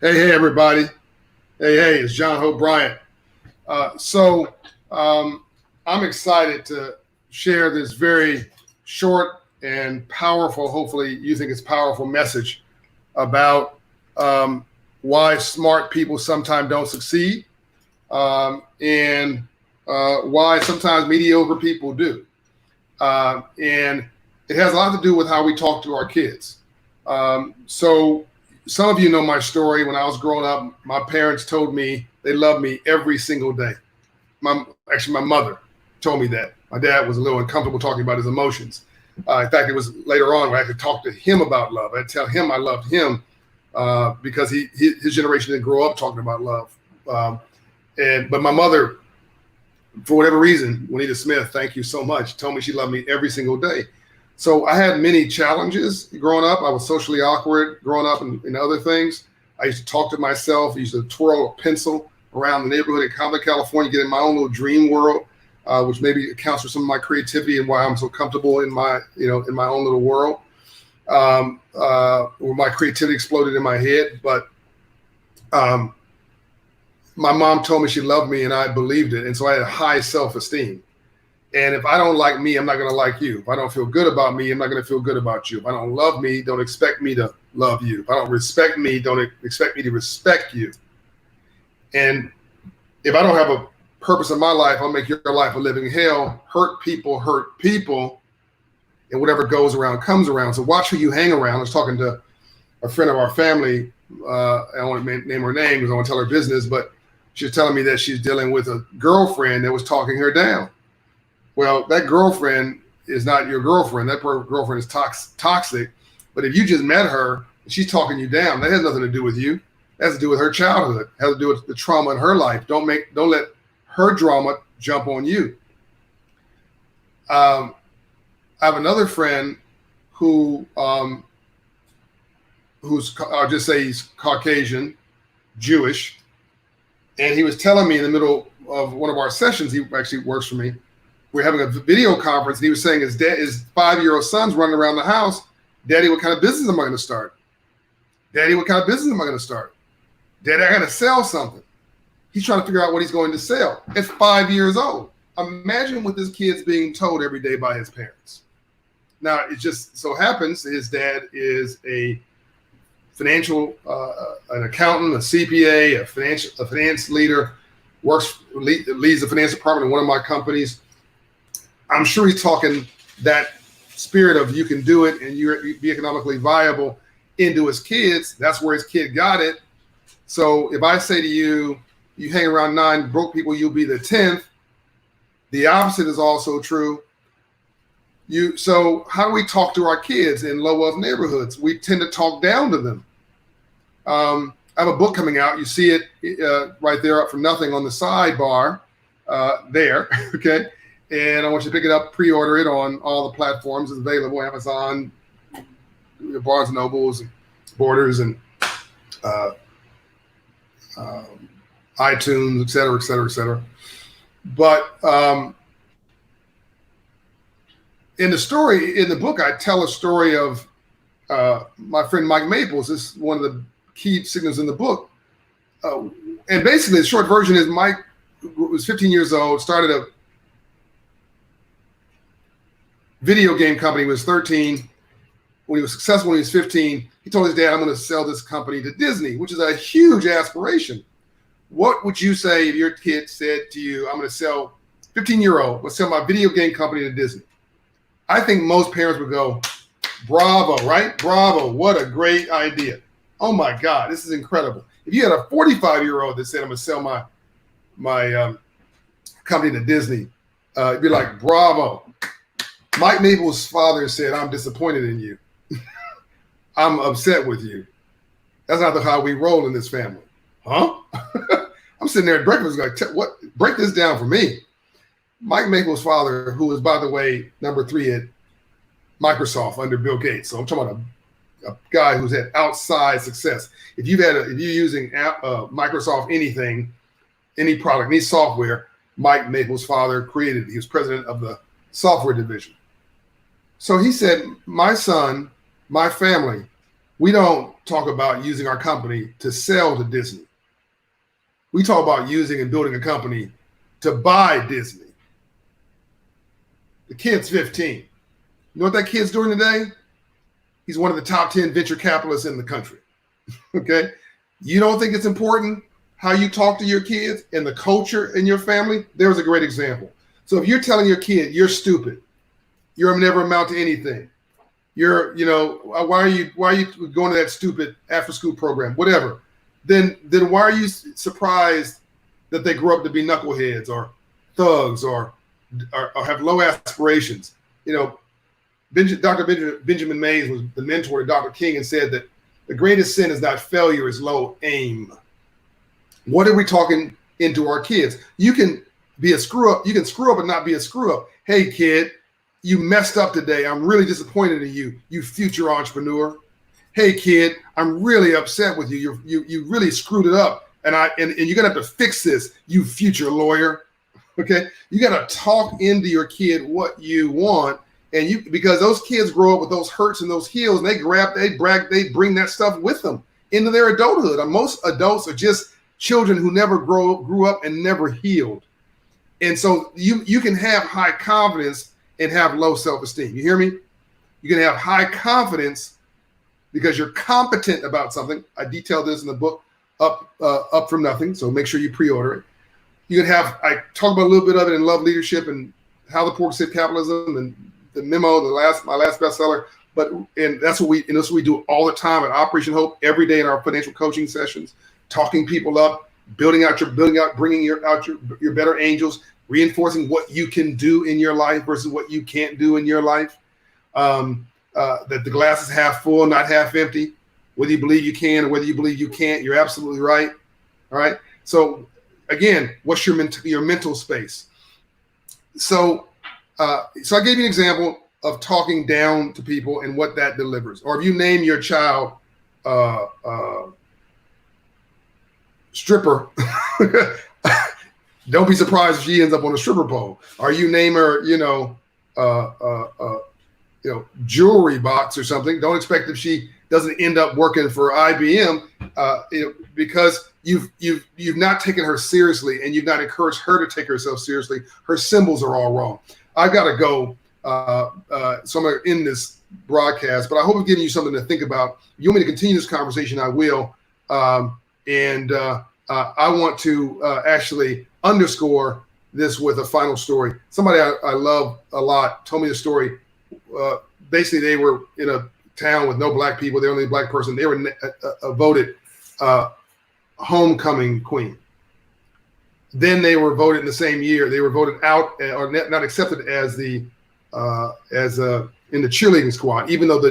Hey, everybody. Hey, it's John Hope Bryant. So I'm excited to share this very short and powerful, hopefully you think it's powerful message about why smart people sometimes don't succeed and why sometimes mediocre people do. And it has a lot to do with how we talk to our kids. So some of you know my story. When I was growing up, my parents told me they loved me every single day. My mother told me that. My dad was a little uncomfortable talking about his emotions. In fact, it was later on where I could talk to him about love. I'd tell him I loved him because his generation didn't grow up talking about love. But my mother, for whatever reason, Juanita Smith, thank you so much, told me she loved me every single day. So I had many challenges growing up. I was socially awkward growing up and other things. I used to talk to myself. I used to twirl a pencil around the neighborhood in Compton, California, get in my own little dream world, which maybe accounts for some of my creativity and why I'm so comfortable in my own little world, where my creativity exploded in my head. But my mom told me she loved me, and I believed it. And so I had high self-esteem. And if I don't like me, I'm not going to like you. If I don't feel good about me, I'm not going to feel good about you. If I don't love me, don't expect me to love you. If I don't respect me, don't expect me to respect you. And if I don't have a purpose in my life, I'll make your life a living hell. Hurt people, and whatever goes around comes around. So watch who you hang around. I was talking to a friend of our family. I don't want to name her name because I want to tell her business, but she was telling me that she's dealing with a girlfriend that was talking her down. Well, that girlfriend is not your girlfriend. That girlfriend is toxic. But if you just met her and she's talking you down, that has nothing to do with you. It has to do with her childhood. It has to do with the trauma in her life. Don't let her drama jump on you. I have another friend who's I'll just say he's Caucasian, Jewish, and he was telling me in the middle of one of our sessions, he actually works for me. We're having a video conference, and he was saying his 5-year-old son's running around the house. Daddy, what kind of business am I going to start? Daddy, what kind of business am I going to start? Daddy, I got to sell something. He's trying to figure out what he's going to sell at 5 years old. Imagine what this kid's being told every day by his parents. Now, it just so happens his dad is a financial, an accountant, a CPA, a finance leader, leads the finance department in one of my companies. I'm sure he's talking that spirit of you can do it and you be economically viable into his kids. That's where his kid got it. So if I say to you, you hang around 9 broke people, you'll be the 10th. The opposite is also true. So how do we talk to our kids in low wealth neighborhoods? We tend to talk down to them. I have a book coming out. You see it right there up for nothing on the sidebar there. Okay. And I want you to pick it up, pre-order it on all the platforms. It's available, Amazon, Barnes & Nobles, Borders, and iTunes, et cetera, et cetera, et cetera. But in the book, I tell a story of my friend Mike Maples. This is one of the key signals in the book. And basically, the short version is Mike was 15 years old, started a video game company. He was 13. When he was successful when he was 15, he told his dad, I'm going to sell this company to Disney, which is a huge aspiration. What would you say if your kid said to you, I'm going to sell, 15-year-old, let's sell my video game company to Disney? I think most parents would go, bravo, right? Bravo. What a great idea. Oh my God, this is incredible. If you had a 45-year-old that said, I'm going to sell my company to Disney, you'd be like, bravo. Mike Maples' father said, I'm disappointed in you. I'm upset with you. That's not how we roll in this family. Huh? I'm sitting there at breakfast like, what? Break this down for me. Mike Maples' father, who is, by the way, number 3 at Microsoft under Bill Gates. So I'm talking about a guy who's had outside success. If you're using Microsoft anything, any product, any software, Mike Maples' father created it. He was president of the software division. So he said, my son, my family, We don't talk about using our company to sell to Disney. We talk about using and building a company to buy Disney. The kid's 15. You know what that kid's doing today? He's one of the top 10 venture capitalists in the country. Okay? You don't think it's important how you talk to your kids and the culture in your family? There's a great example. So if you're telling your kid you're stupid, you'll never amount to anything, why are you going to that stupid after school program, whatever, then why are you surprised that they grow up to be knuckleheads or thugs or have low aspirations? Dr. Benjamin Mays was the mentor to Dr. King and said that the greatest sin is not failure, is low aim. What are we talking into our kids? You can be a screw up. You can screw up and not be a screw up. Hey, kid, you messed up today. I'm really disappointed in you, you future entrepreneur. Hey, kid, I'm really upset with you. You really screwed it up. And you're going to have to fix this, you future lawyer. Okay. You got to talk into your kid what you want. And because those kids grow up with those hurts and those heels, and they bring that stuff with them into their adulthood. And most adults are just children who never grew up and never healed. And so you can have high confidence and have low self-esteem. You hear me? You can have high confidence because you're competent about something. I detail this in the book, Up From Nothing. So make sure you pre-order it. You can have, I talk about a little bit of it in Love Leadership and How the Poor Save Capitalism and the memo, my last bestseller. And that's what we do all the time at Operation Hope, every day in our financial coaching sessions, talking people up, bringing out your better angels, reinforcing what you can do in your life versus what you can't do in your life. That the glass is half full, not half empty. Whether you believe you can or whether you believe you can't, you're absolutely right. All right. So again, what's your mental space? So I gave you an example of talking down to people and what that delivers. Or if you name your child stripper, don't be surprised if she ends up on a stripper pole. Or you name her, jewelry box or something. Don't expect if she doesn't end up working for IBM, because you've not taken her seriously and you've not encouraged her to take herself seriously. Her symbols are all wrong. I've got to go, so I'm going to end this broadcast, but I hope it's giving you something to think about. If you want me to continue this conversation, I will. I want to actually underscore this with a final story. Somebody I love a lot told me the story. Basically, they were in a town with no black people. They're the only black person. They were voted homecoming queen. Then they were voted in the same year. They were voted out or not accepted as in the cheerleading squad, even though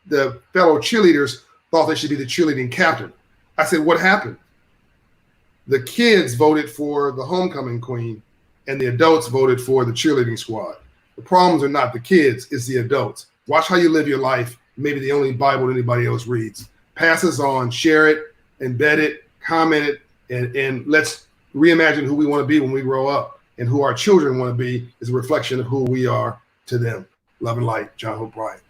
the fellow cheerleaders thought they should be the cheerleading captain. I said, what happened? The kids voted for the homecoming queen and the adults voted for the cheerleading squad. The problems are not the kids, it's the adults. Watch how you live your life. Maybe the only Bible anybody else reads. Pass this on, share it, embed it, comment it, and let's reimagine who we want to be when we grow up, and who our children want to be is a reflection of who we are to them. Love and light, John Hope Bryant.